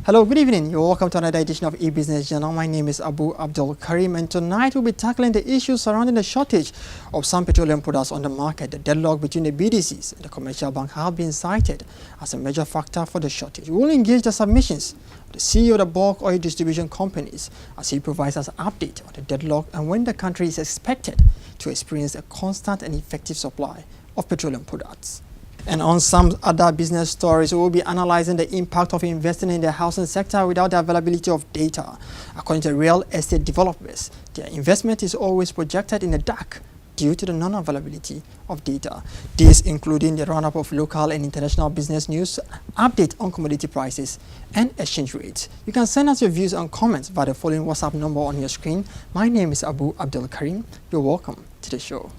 Hello, good evening. You're welcome to another edition of E-Business Journal. My name is Abu Abdul Karim, and tonight we'll be tackling the issues surrounding the shortage of some petroleum products on the market. The deadlock between the BDCs and the commercial bank have been cited as a major factor for the shortage. We will engage the submissions of the CEO of the bulk oil distribution companies as he provides us an update on the deadlock and when the country is expected to experience a constant and effective supply of petroleum products. And on some other business stories, we will be analyzing the impact of investing in the housing sector without the availability of data. According to real estate developers, their investment is always projected in the dark due to the non-availability of data. This including the roundup of local and international business news, update on commodity prices and exchange rates. You can send us your views and comments via the following WhatsApp number on your screen. My name is Abu Abdul Karim. You're welcome to the show.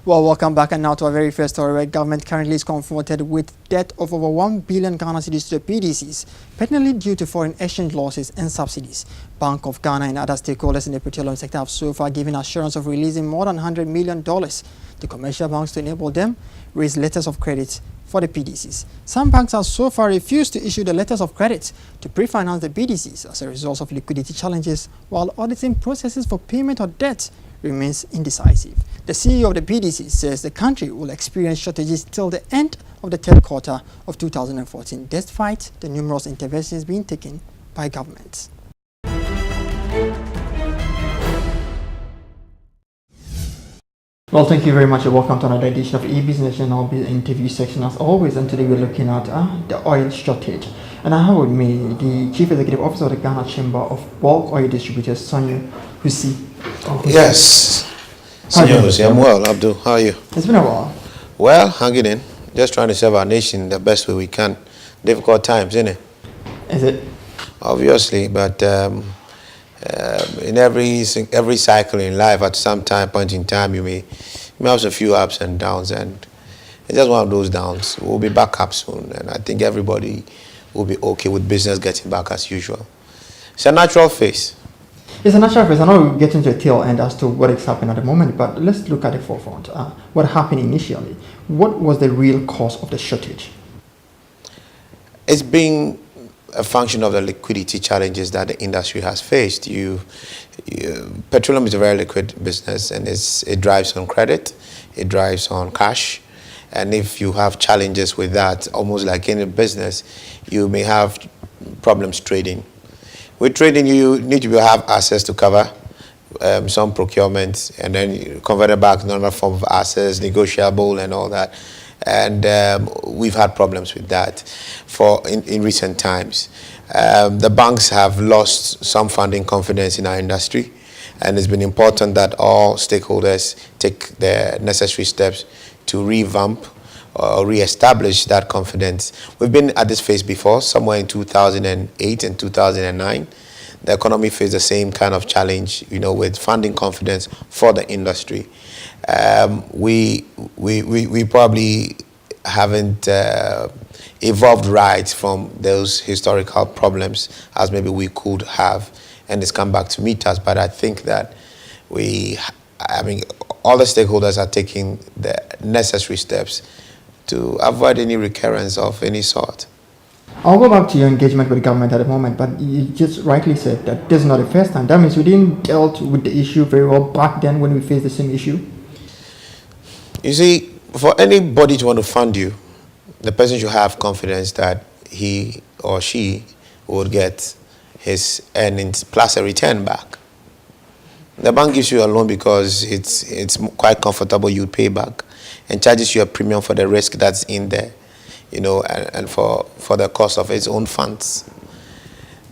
Well, welcome back, and now to our very first story, where government currently is confronted with debt of over 1 billion Ghana cedis to the PDCs, partly due to foreign exchange losses and subsidies. Bank of Ghana and other stakeholders in the petroleum sector have so far given assurance of releasing more than $100 million to commercial banks to enable them raise letters of credit for the PDCs. Some banks have so far refused to issue the letters of credit to pre-finance the PDCs as a result of liquidity challenges, while auditing processes for payment of debt remains indecisive. The CEO of the PDC says the country will experience shortages till the end of the third quarter of 2014, despite the numerous interventions being taken by governments. Well, thank you very much and welcome to another edition of E-Business Journal interview section as always, and today we're looking at the oil shortage. And I have with me the Chief Executive Officer of the Ghana Chamber of Bulk Oil Distributors, Senyo Hosi. Yes, Senyo Hosi, I'm well, Abdul. How are you? It's been a while. Well, hanging in. Just trying to serve our nation the best way we can. Difficult times, isn't it? Is it? Obviously, but in every cycle in life, at some point in time, you may have a few ups and downs, and it's just one of those downs. We'll be back up soon, and I think everybody will be okay with business getting back as usual. It's a natural phase. It's a natural phase. I know we'll get into the tail end as to what is happening at the moment, but let's look at the forefront. What happened initially? What was the real cause of the shortage? It's been a function of the liquidity challenges that the industry has faced. Petroleum is a very liquid business, and it drives on credit, it drives on cash, and if you have challenges with that, almost like any business, you may have problems trading. With trading, you need to have access to cover some procurement, and then you convert it back to another form of assets, negotiable and all that. And we've had problems with that in recent times. The banks have lost some funding confidence in our industry, and it's been important that all stakeholders take the necessary steps to revamp or re-establish that confidence. We've been at this phase before, somewhere in 2008 and 2009. The economy faced the same kind of challenge, with funding confidence for the industry. We probably haven't evolved right from those historical problems as maybe we could have, and it's come back to meet us. But I think that all the stakeholders are taking the necessary steps to avoid any recurrence of any sort. I'll go back to your engagement with the government at the moment, but you just rightly said that this is not the first time. That means we didn't dealt with the issue very well back then when we faced the same issue. You see, for anybody to want to fund you, the person should have confidence that he or she would get his earnings plus a return back. The bank gives you a loan because it's quite comfortable, you pay back, and charges you a premium for the risk that's in there, and for the cost of its own funds.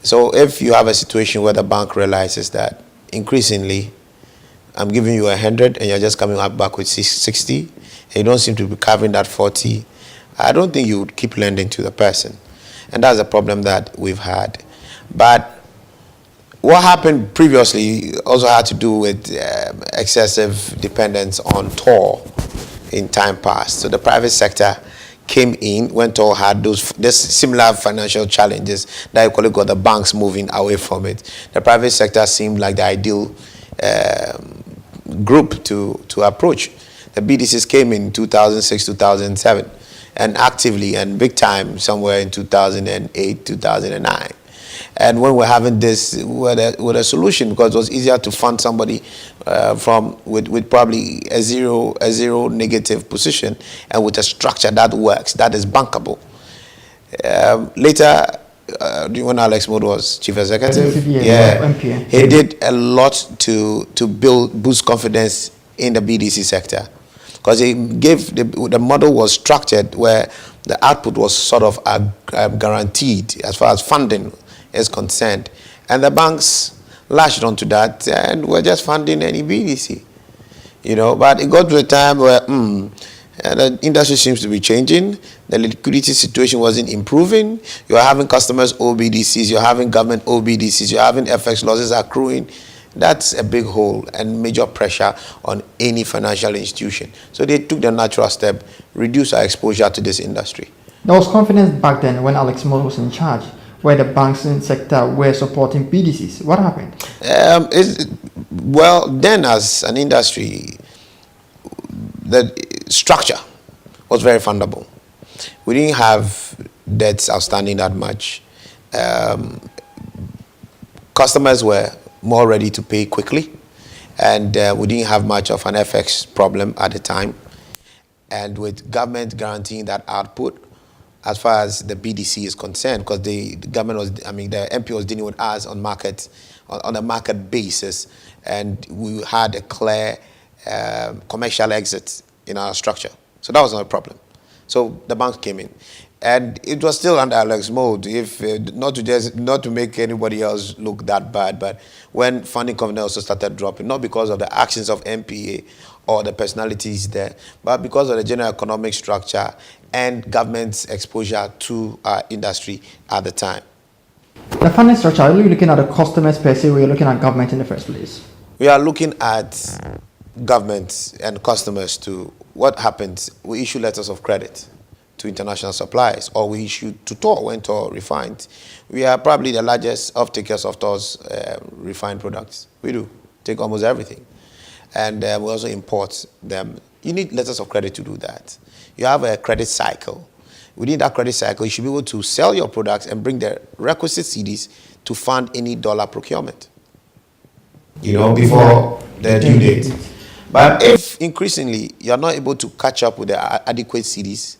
So if you have a situation where the bank realizes that increasingly I'm giving you 100 and you're just coming back with 60, and you don't seem to be covering that 40, I don't think you would keep lending to the person. And that's a problem that we've had. But what happened previously also had to do with excessive dependence on toll in time past. So the private sector came in when toll had this similar financial challenges that equally got the banks moving away from it. The private sector seemed like the ideal group to approach. The BDCs came in 2006, 2007, and actively and big time somewhere in 2008, 2009. And when we're having this with a solution, because it was easier to fund somebody with probably a zero negative position, and with a structure that works, that is bankable. Later, when Alex Mode was chief executive, MPA. He did a lot to boost confidence in the BDC sector, because he gave the model was structured where the output was sort of guaranteed as far as funding is concerned, and the banks latched onto that and were just funding any BDC, But it got to a time where the industry seems to be changing. The liquidity situation wasn't improving. You're having customers OBDCs, you're having government OBDCs, you're having FX losses accruing. That's a big hole and major pressure on any financial institution. So they took the natural step, reduce our exposure to this industry. There was confidence back then when Alex Mode was in charge, where the banking sector were supporting BDCs. What happened? Well, then as an industry, the structure was very fundable. We didn't have debts outstanding that much. Customers were more ready to pay quickly, and we didn't have much of an FX problem at the time. And with government guaranteeing that output, as far as the BDC is concerned, because the government was, the MP was dealing with us on a market basis, and we had a clear commercial exit in our structure. So that was not a problem. So the bank came in, and it was still under Alex Mode. If not to make anybody else look that bad, but when funding confidence also started dropping, not because of the actions of MPA or the personalities there, but because of the general economic structure and government's exposure to our industry at the time. The funding structure, are you looking at the customers per se, or you're looking at government in the first place? We are looking at government and customers to what happens. We issue letters of credit to international suppliers, or we issue to TOR when TOR refines. We are probably the largest off-takers of TOR's refined products. We do take almost everything. And we also import them. You need letters of credit to do that. You have a credit cycle. Within that credit cycle, you should be able to sell your products and bring the requisite CDs to fund any dollar procurement, before the due date. But if increasingly you're not able to catch up with the adequate CDs,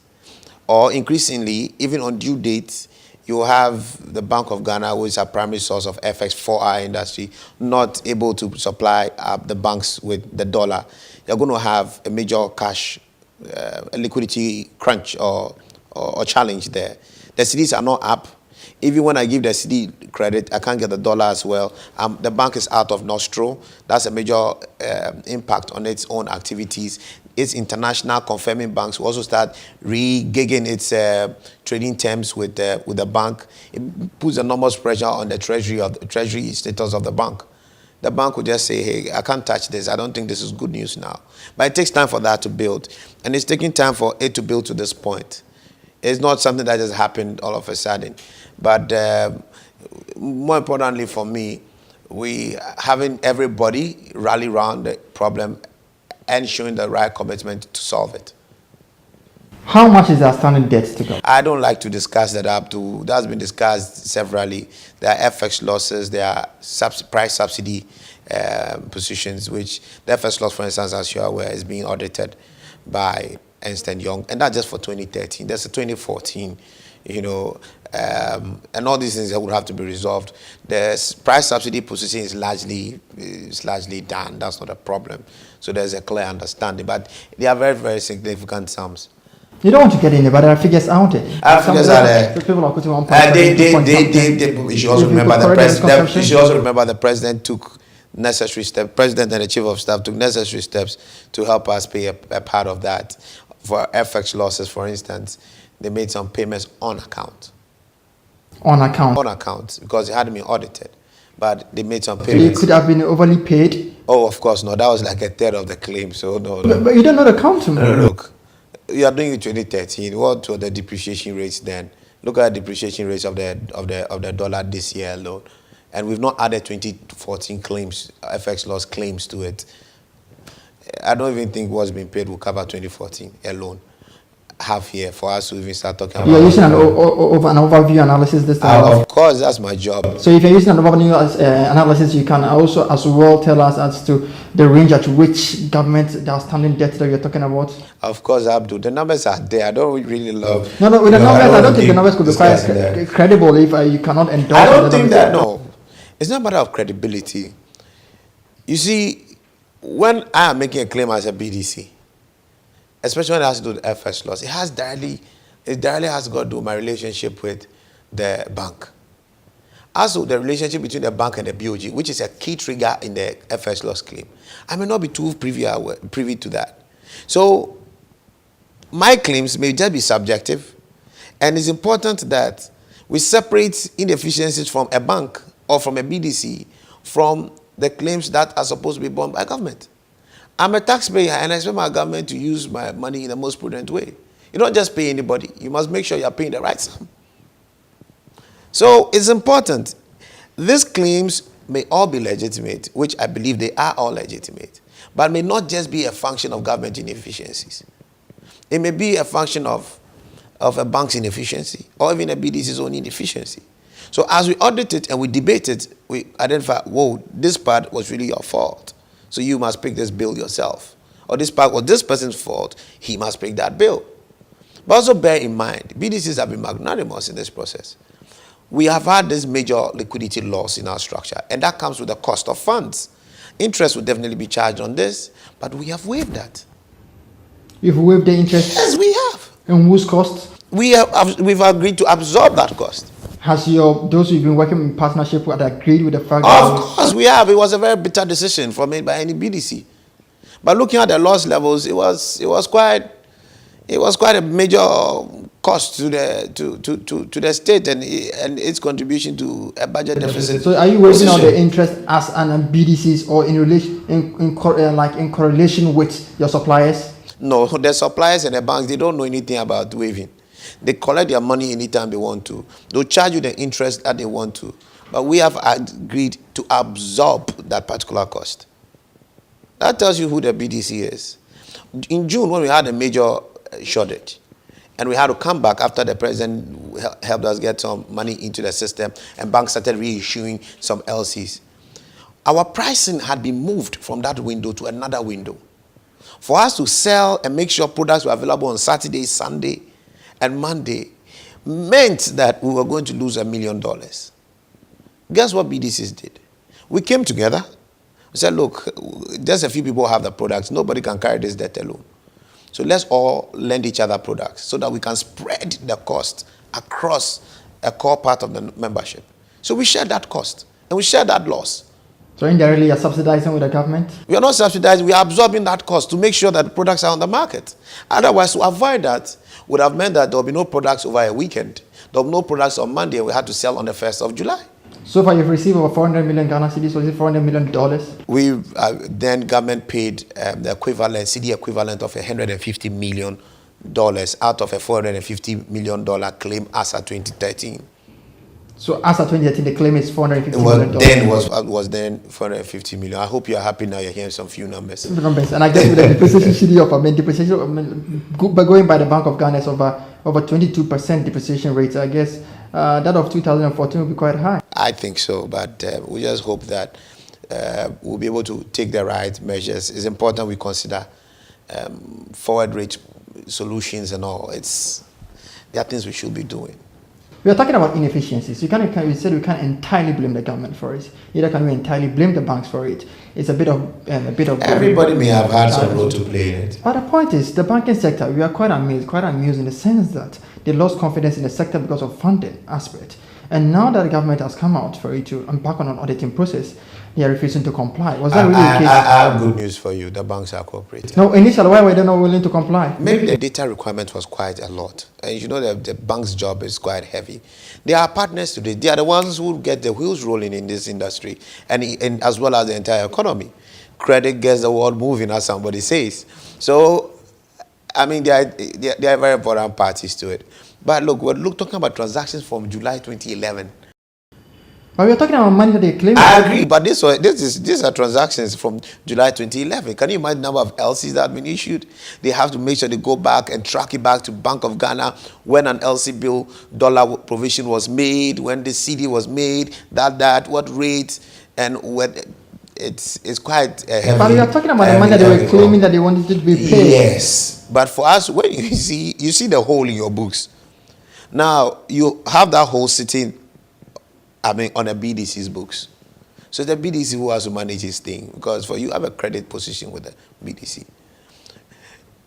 or increasingly, even on due dates, you have the Bank of Ghana, which is a primary source of FX for our industry, not able to supply the banks with the dollar, you're going to have a major cash, a liquidity crunch or challenge there. The CDs are not up. Even when I give the CD credit, I can't get the dollar as well. The bank is out of nostro. That's a major impact on its own activities. Its international confirming banks will also start re-gigging its trading terms with the bank. It puts enormous pressure on the treasury status of the bank. The bank will just say, hey, I can't touch this. I don't think this is good news now. But it takes time for that to build. And it's taking time for it to build to this point. It's not something that just happened all of a sudden. But more importantly for me, we having everybody rally around the problem and showing the right commitment to solve it. How much is the outstanding debt to go? I don't like to discuss that that's been discussed severally. There are FX losses, there are price subsidy positions, which the FX loss, for instance, as you're aware, is being audited by Ernst & Young, and that's just for 2013. There's a 2014, and all these things that would have to be resolved. The price subsidy position is largely done. That's not a problem. So there's a clear understanding, but they are very, very significant sums. You don't want to get in there, but there are figures out there. Figures are there. People are putting on. You should also remember the president. You should also remember the president took necessary steps. President and the chief of staff took necessary steps to help us pay a part of that. For FX losses, for instance, they made some payments on account. On account. On account, because it hadn't been audited, but they made some So payments. it could have been overly paid. Oh, of course, no. That was like a third of the claim. So no. But you don't know the count. Look, you are doing it 2013. What were the depreciation rates then? Look at the depreciation rates of the dollar this year alone, and we've not added 2014 claims, FX loss claims to it. I don't even think what's been paid will cover 2014 alone. Half year for us to even start talking about. You're using an overview analysis this time. Of course, that's my job. So if you're using an overview analysis, you can also as well tell us as to the range at which government, the outstanding debt that you're talking about. Of course, Abdul. The numbers are there. I don't really love. No, with the numbers, I don't think the numbers could be quite credible if you cannot endorse. I don't think that. No, it's not a matter of credibility. You see, when I am making a claim as a BDC, especially when it has to do with FS loss, it directly has got to do with my relationship with the bank. Also, the relationship between the bank and the BOG, which is a key trigger in the FS loss claim, I may not be too privy to that. So, my claims may just be subjective, and it's important that we separate inefficiencies from a bank or from a BDC from the claims that are supposed to be borne by government. I'm a taxpayer and I expect my government to use my money in the most prudent way. You don't just pay anybody. You must make sure you're paying the right sum. So it's important. These claims may all be legitimate, which I believe they are all legitimate, but may not just be a function of government inefficiencies. It may be a function of a bank's inefficiency or even a BDC's own inefficiency. So as we audit it and we debate it, we identify, whoa, this part was really your fault. So you must pick this bill yourself. Or this part was this person's fault, he must pick that bill. But also bear in mind, BDCs have been magnanimous in this process. We have had this major liquidity loss in our structure, and that comes with the cost of funds. Interest will definitely be charged on this, but we have waived that. You've waived the interest? Yes, we have. And whose cost? We've agreed to absorb that cost. Has those who've been working in partnership with agreed with the fact Of course we have. It was a very bitter decision made by any BDC. But looking at the loss levels, it was quite a major cost to the state and its contribution to a budget deficit. So are you waiving out the interest as an BDCs or in relation in correlation with your suppliers? No, the suppliers and the banks, they don't know anything about waiving. They collect their money anytime they want to. They'll charge you the interest that they want to. But we have agreed to absorb that particular cost. That tells you who the BDC is. In June, when we had a major shortage, and we had to come back after the president helped us get some money into the system, and banks started reissuing some LCs, our pricing had been moved from that window to another window. For us to sell and make sure products were available on Saturday, Sunday, and Monday meant that we were going to lose $1 million. Guess what BDCs did? We came together. We said, look, just a few people have the products. Nobody can carry this debt alone. So let's all lend each other products so that we can spread the cost across a core part of the membership. So we share that cost and we share that loss. So indirectly you're subsidizing with the government? We are not subsidizing, we are absorbing that cost to make sure that the products are on the market. Otherwise, to avoid that would have meant that there will be no products over a weekend. There will be no products on Monday, and we had to sell on the 1st of July. So far, you've received over 400 million Ghana cedis, or is it $400 million? We then government paid the equivalent, CD equivalent of $150 million out of a $450 million claim as at 2013. So as at 2013, the claim is $450 million. Then was then $450 million. I hope you're happy now. You're hearing some few numbers. And I guess with the depreciation CD of going by the Bank of Ghana is over 22% depreciation rate. I guess that of 2014 will be quite high. I think so, but we just hope that we'll be able to take the right measures. It's important we consider forward rate solutions and all. There are things we should be doing. We are talking about inefficiencies. We said we can't entirely blame the government for it. Neither can we entirely blame the banks for it. It's a bit of everybody may have had some role to play in it. But the point is, the banking sector, we are quite amused in the sense that they lost confidence in the sector because of funding aspect. And now that the government has come out for it to embark on an auditing process, they are refusing to comply. Was that really the case? I have good news for you. The banks are cooperating. No, initially, why were they not willing to comply? Maybe the data requirement was quite a lot. And you know that the bank's job is quite heavy. They are partners today. They are the ones who get the wheels rolling in this industry and as well as the entire economy. Credit gets the world moving, as somebody says. So, I mean, they are very important parties to it. But look, we're talking about transactions from July 2011. But we're talking about money that they claim. I agree, but these are transactions from July 2011. Can you imagine the number of LCs that have been issued? They have to make sure they go back and track it back to Bank of Ghana when an LC bill dollar provision was made, when the CD was made, what rate, and when it's quite heavy. But we are talking about the money that they were claiming that they wanted to be paid. Yes, but for us, when you see the hole in your books. Now you have that hole sitting, on a BDC's books. So the BDC who has to manage his thing, because for you have a credit position with the BDC.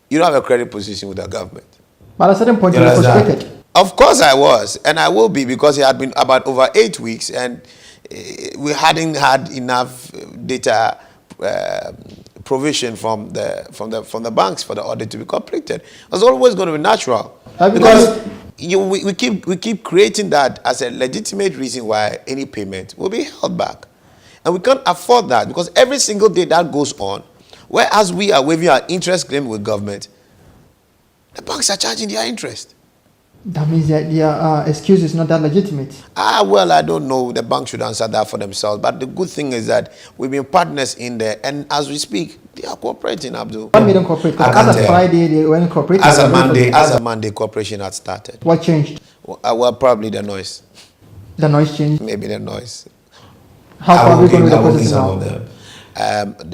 You don't have a credit position with the government. But at a certain point you were frustrated. Of course I was, and I will be, because it had been about over 8 weeks and we hadn't had enough data provision from the banks for the audit to be completed. It was always going to be natural. Because we keep creating that as a legitimate reason why any payment will be held back. And we can't afford that, because every single day that goes on, whereas we are waiving our interest claim with government, the banks are charging their interest. That means that their excuse is not that legitimate. Well, I don't know. The bank should answer that for themselves. But the good thing is that we've been partners in there, and as we speak, they are cooperating, Abdul. What made them cooperate? Because as of Friday, they weren't cooperating. As a Monday, cooperation had started. What changed? Well, probably the noise. The noise changed? Maybe the noise. How far are we going with the process now?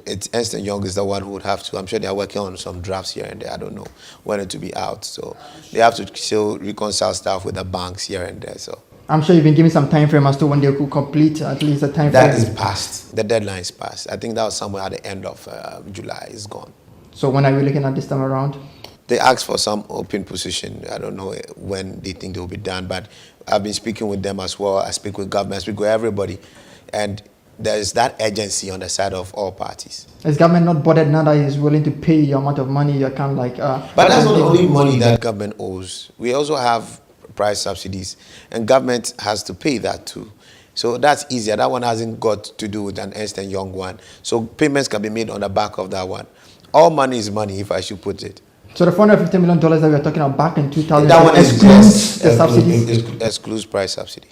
It's Ernst & Young is the one who would have to. I'm sure they are working on some drafts here and there. I don't know when it to be out. So they have to still reconcile stuff with the banks here and there. So I'm sure you've been giving some time frame as to when they could complete at least a time frame. That is past. The deadline is past. I think that was somewhere at the end of July. It's gone. So when are we looking at this time around? They asked for some open position. I don't know when they think they will be done, but I've been speaking with them as well. I speak with government, I speak with everybody. And there's that urgency on the side of all parties. Is government not bothered now that is willing to pay your amount of money? You can't like. But that's not the only money that government owes. We also have price subsidies, and government has to pay that too. So that's easier. That one hasn't got to do with an Ernst & Young one. So payments can be made on the back of that one. All money is money, if I should put it. So the $450 million that we are talking about back in 2000 that one excludes the subsidies? Excludes price subsidy.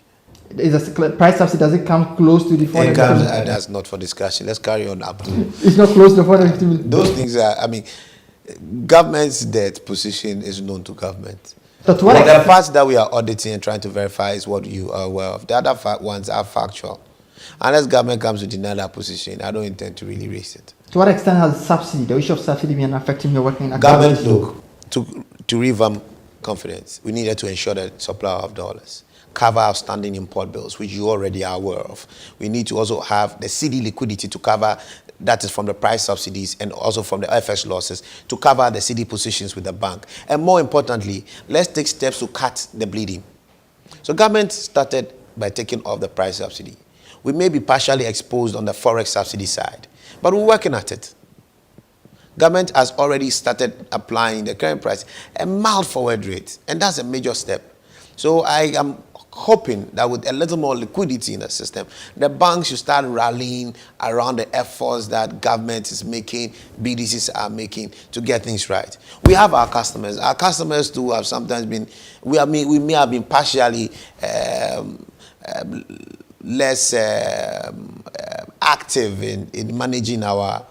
Is a price subsidy, does it come close to the 450 million? That's not for discussion. Let's carry on up. It's not close to the 450 million. Those things are, government's debt position is known to government. So to what the parts that we are auditing and trying to verify is what you are aware of. The other ones are factual. Unless government comes to deny that position, I don't intend to really raise it. To what extent has subsidy, the issue of subsidy, been affecting your working in government? Look, to revamp confidence, we needed to ensure the supply of dollars, cover outstanding import bills, which you already are aware of. We need to also have the CD liquidity to cover, that is from the price subsidies and also from the FX losses, to cover the CD positions with the bank. And more importantly, let's take steps to cut the bleeding. So government started by taking off the price subsidy. We may be partially exposed on the forex subsidy side, but we're working at it. Government has already started applying the current price, a mild forward rate, and that's a major step. So I am hoping that with a little more liquidity in the system, the banks should start rallying around the efforts that government is making, BDCs are making to get things right. We have our customers. Our customers too have sometimes been, we may have been partially less active in managing our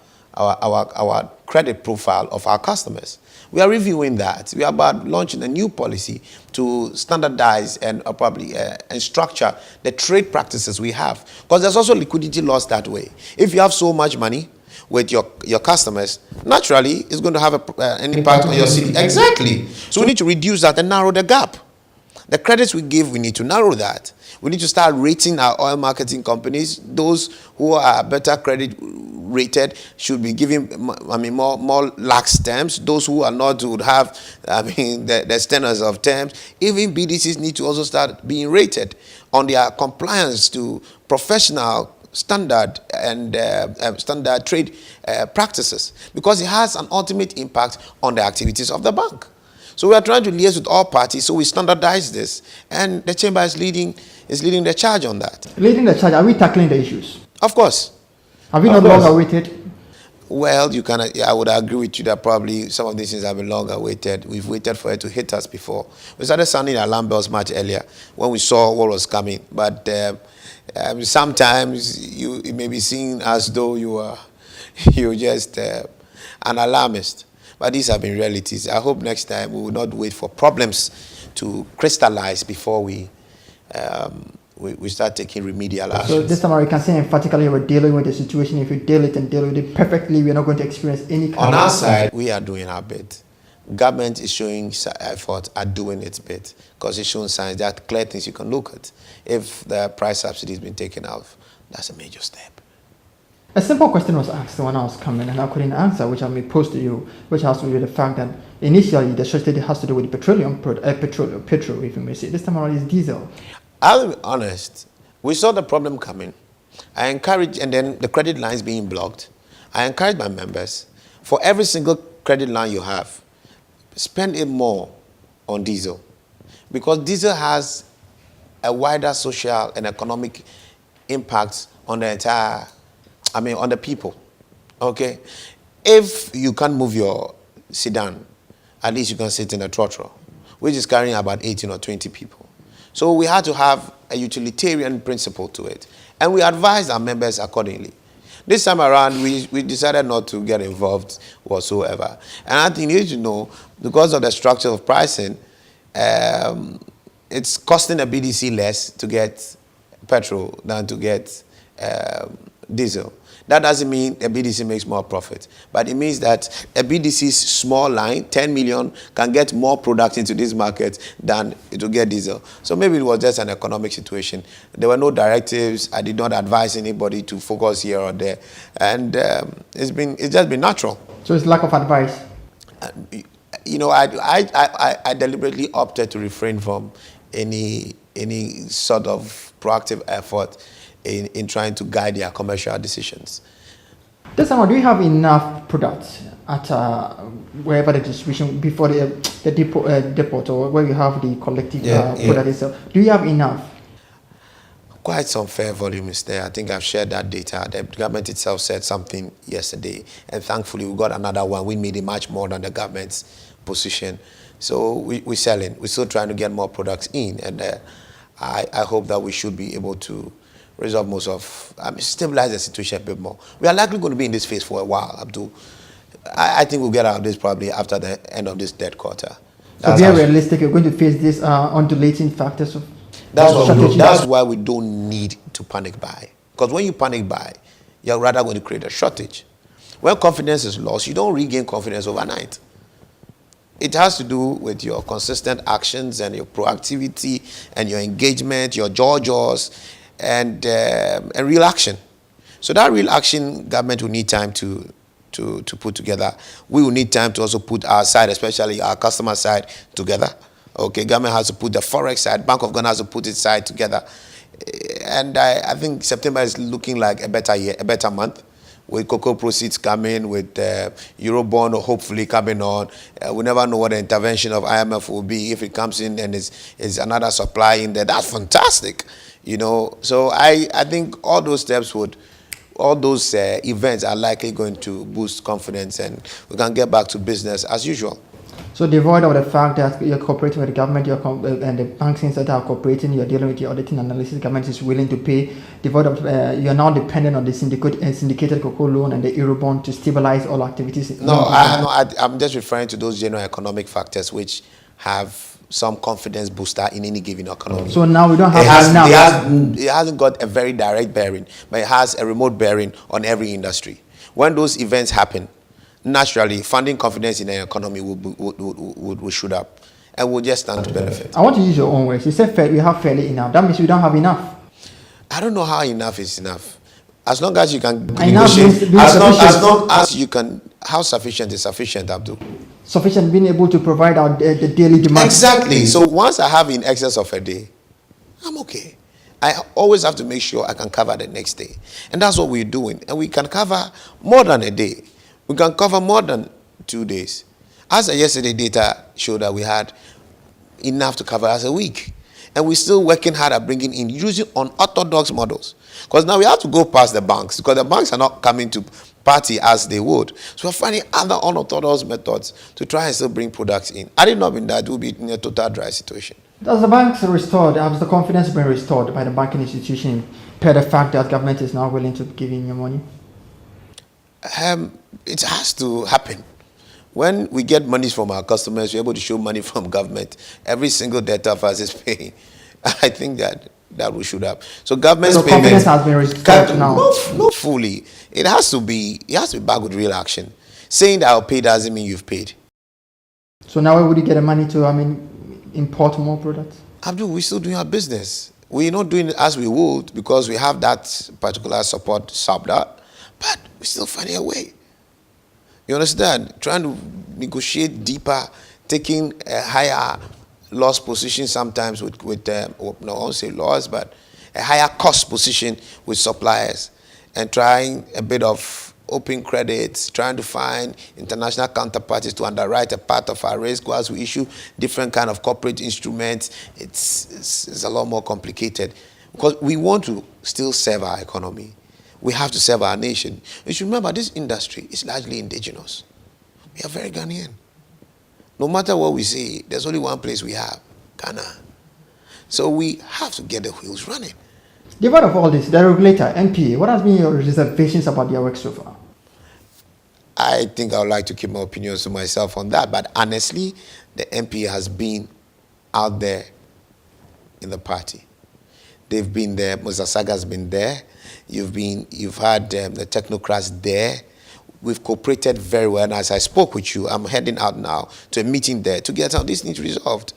credit profile of our customers. We are reviewing that. We are about launching a new policy to standardize and probably and structure the trade practices we have. Because there's also liquidity loss that way. If you have so much money with your customers, naturally it's going to have an impact on your city. Exactly. So we need to reduce that and narrow the gap. The credits we give, we need to narrow that. We need to start rating our oil marketing companies. Those who are better credit rated should be given, more lax terms. Those who are not would have, the standards of terms. Even BDCs need to also start being rated on their compliance to professional standard and standard trade practices, because it has an ultimate impact on the activities of the bank. So we are trying to liaise with all parties, so we standardize this, and the chamber is leading the charge on that. Leading the charge, are we tackling the issues? Of course. Have we not long awaited? Well, I would agree with you that probably some of these things have been long awaited. We've waited for it to hit us before. We started sounding alarm bells much earlier when we saw what was coming, but Sometimes it may be seen as though you're just an alarmist. But these have been realities. I hope next time we will not wait for problems to crystallize before we start taking remedial actions. So this time around, you can say emphatically we're dealing with the situation. If you deal it and deal with it perfectly, we're not going to experience any kind On our side, we are doing our bit. Government is showing effort at doing its bit because it's showing signs. There are clear things you can look at. If the price subsidy has been taken off, that's a major step. A simple question was asked when I was coming, and I couldn't answer, which I may pose to you, which has to do with the fact that initially the shortage has to do with petroleum, petrol, if you may say. This time around is diesel. I'll be honest. We saw the problem coming. I encourage, and then the credit lines being blocked. I encourage my members, for every single credit line you have, spend it more on diesel. Because diesel has a wider social and economic impact on the entire, on the people. Okay? If you can't move your sedan, at least you can sit in a trotro, which is carrying about 18 or 20 people. So we had to have a utilitarian principle to it. And we advised our members accordingly. This time around, we decided not to get involved whatsoever. And I think you need to know, because of the structure of pricing, it's costing a BDC less to get petrol than to get diesel. That doesn't mean a BDC makes more profit, but it means that a BDC's small line, 10 million, can get more product into this market than it will get diesel. So maybe it was just an economic situation. There were no directives. I did not advise anybody to focus here or there, and it's just been natural. So it's lack of advice. I deliberately opted to refrain from any sort of proactive effort in trying to guide their commercial decisions. This time, do you have enough products at wherever the distribution, before the depot or where you have the collective product itself? Do you have enough? Quite some fair volume is there. I think I've shared that data. The government itself said something yesterday, and thankfully we got another one. We made it much more than the government's position. So we're selling. We're still trying to get more products in, and I hope that we should be able to resolve most of, stabilize the situation a bit more. We are likely going to be in this phase for a while, Abdul. I think we'll get out of this probably after the end of this third quarter. So be realistic, you're going to face this undulating factors of that's why we don't need to panic buy. Because when you panic buy, you're rather going to create a shortage. When confidence is lost, you don't regain confidence overnight. It has to do with your consistent actions and your proactivity and your engagement, your jaws, and real action. So that real action, government will need time to put together. We will need time to also put our side, especially our customer side, together. Okay, government has to put the forex side, Bank of Ghana has to put its side together. And I think September is looking like a better year, a better month, with cocoa proceeds coming, with Eurobond hopefully coming on. We never know what the intervention of IMF will be. If it comes in and is another supply in there, that's fantastic. So I think all those steps all those events are likely going to boost confidence, and we can get back to business as usual. So devoid of the fact that you're cooperating with the government, and the banks that are cooperating, you're dealing with your auditing analysis, the government is willing to pay. Devoid of, you're now dependent on the syndicated cocoa loan and the Eurobond to stabilize all activities. I'm just referring to those general economic factors which have some confidence booster in any given economy. So now we don't have it hasn't got a very direct bearing, but it has a remote bearing on every industry. When those events happen, naturally, funding confidence in the economy will shoot up, and we'll just stand to benefit. I want to use your own words. You said we have fairly enough. That means we don't have enough. I don't know how enough is enough. As long as you can negotiate, as long as you can, how sufficient is sufficient, Abdul? Sufficient, being able to provide our the daily demand. Exactly. So once I have in excess of a day, I'm okay. I always have to make sure I can cover the next day, and that's what we're doing. And we can cover more than a day. We can cover more than 2 days. As yesterday data showed that we had enough to cover us a week. And we're still working hard at bringing in, using unorthodox models. Because now we have to go past the banks, because the banks are not coming to party as they would. So we're finding other unorthodox methods to try and still bring products in. Had it not been that, we'll be in a total dry situation. As the banks are restored, has the confidence been restored by the banking institution Per the fact that government is now willing to give you money? It has to happen. When we get money from our customers, we're able to show money from government. Every single debtor of us is paying. I think that we should have. So government's so payments confidence has been restored now. Not fully. It has to be back with real action. Saying that I'll pay doesn't mean you've paid. So now where would you get the money to, import more products? Abdul, we're still doing our business. We're not doing it as we would because we have that particular support subbed out, but we're still finding a way. You understand? Trying to negotiate deeper, taking a higher loss position sometimes with I won't say loss, but a higher cost position with suppliers and trying a bit of open credits, trying to find international counterparties to underwrite a part of our risk whilst we issue different kind of corporate instruments. It's a lot more complicated because we want to still serve our economy. We have to serve our nation. You should remember this industry is largely indigenous. We are very Ghanaian. No matter what we say, there's only one place we have, Ghana. So we have to get the wheels running. Given of all this, the regulator, NPA, what has been your reservations about their work so far? I think I would like to keep my opinions to myself on that. But honestly, the NPA has been out there in the party. They've been there. Mr. Saga's been there. You've had the technocrats there. We've cooperated very well. And as I spoke with you, I'm heading out now to a meeting there to get how this needs resolved.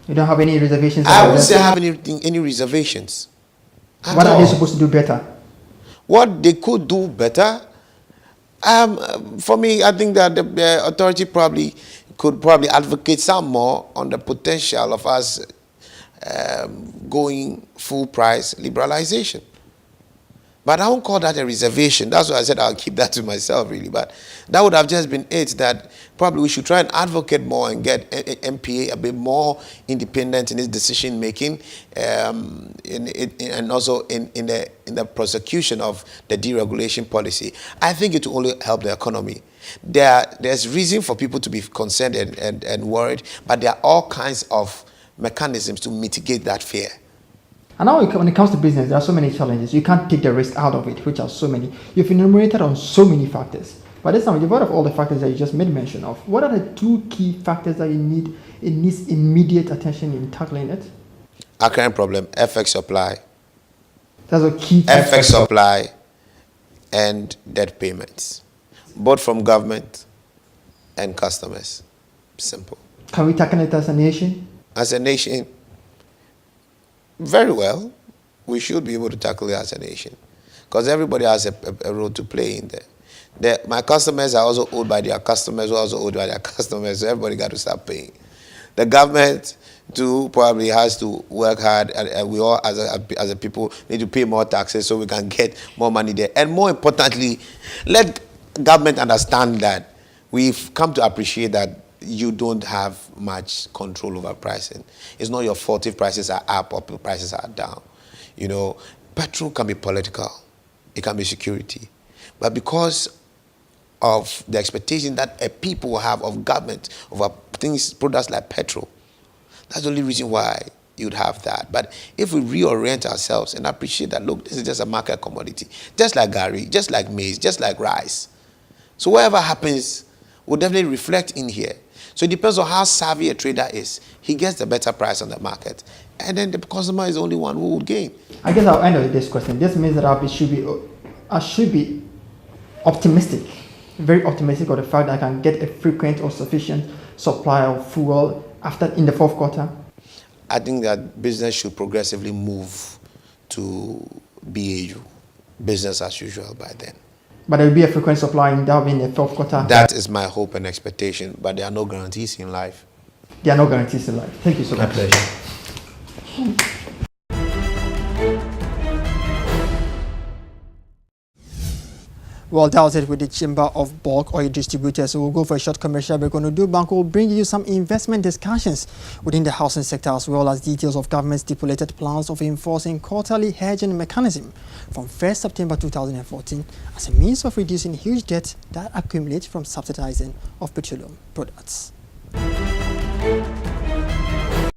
You don't have any reservations? I wouldn't say I have any reservations. What are they supposed to do better? What they could do better? For me, I think that the authority could advocate some more on the potential of us going full price liberalization. But I won't call that a reservation. That's why I said I'll keep that to myself, really. But that would have just been it, that probably we should try and advocate more and get MPA a bit more independent in its decision-making and also in the prosecution of the deregulation policy. I think it will only help the economy. There's reason for people to be concerned and worried, but there are all kinds of mechanisms to mitigate that fear. And now when it comes to business, there are so many challenges. You can't take the risk out of it, which are so many. You've enumerated on so many factors. But this time, you've heard of all the factors that you just made mention of. What are the two key factors that it needs immediate attention in tackling it? Our current problem, FX supply. That's a key factor. FX supply and debt payments, both from government and customers. Simple. Can we tackle it as a nation? As a nation, very well. We should be able to tackle it as a nation because everybody has a role to play in there. My customers are also owed by their customers, who are also owed by their customers, so everybody got to start paying. The government too probably has to work hard, and we all as a people need to pay more taxes so we can get more money there. And more importantly, let government understand that we've come to appreciate that you don't have much control over pricing. It's not your fault if prices are up or prices are down. You know, petrol can be political. It can be security. But because of the expectation that a people will have of government, over products like petrol, that's the only reason why you'd have that. But if we reorient ourselves and appreciate that, look, this is just a market commodity, just like gari, just like maize, just like rice. So whatever happens will definitely reflect in here. So it depends on how savvy a trader is. He gets the better price on the market. And then the customer is the only one who will gain. I guess I'll end with this question. This means that I should be optimistic, very optimistic of the fact that I can get a frequent or sufficient supply of fuel in the fourth quarter. I think that business should progressively move to BAU, business as usual by then. But there will be a frequent supply in the fourth quarter. That is my hope and expectation, but there are no guarantees in life. There are no guarantees in life. Thank you so much. My pleasure. Well, that was it with the Chamber of Bulk Oil Distributors. So we'll go for a short commercial break. On Udu Bank will bring you some investment discussions within the housing sector, as well as details of government stipulated plans of enforcing quarterly hedging mechanism from 1st September 2014 as a means of reducing huge debt that accumulates from subsidizing of petroleum products.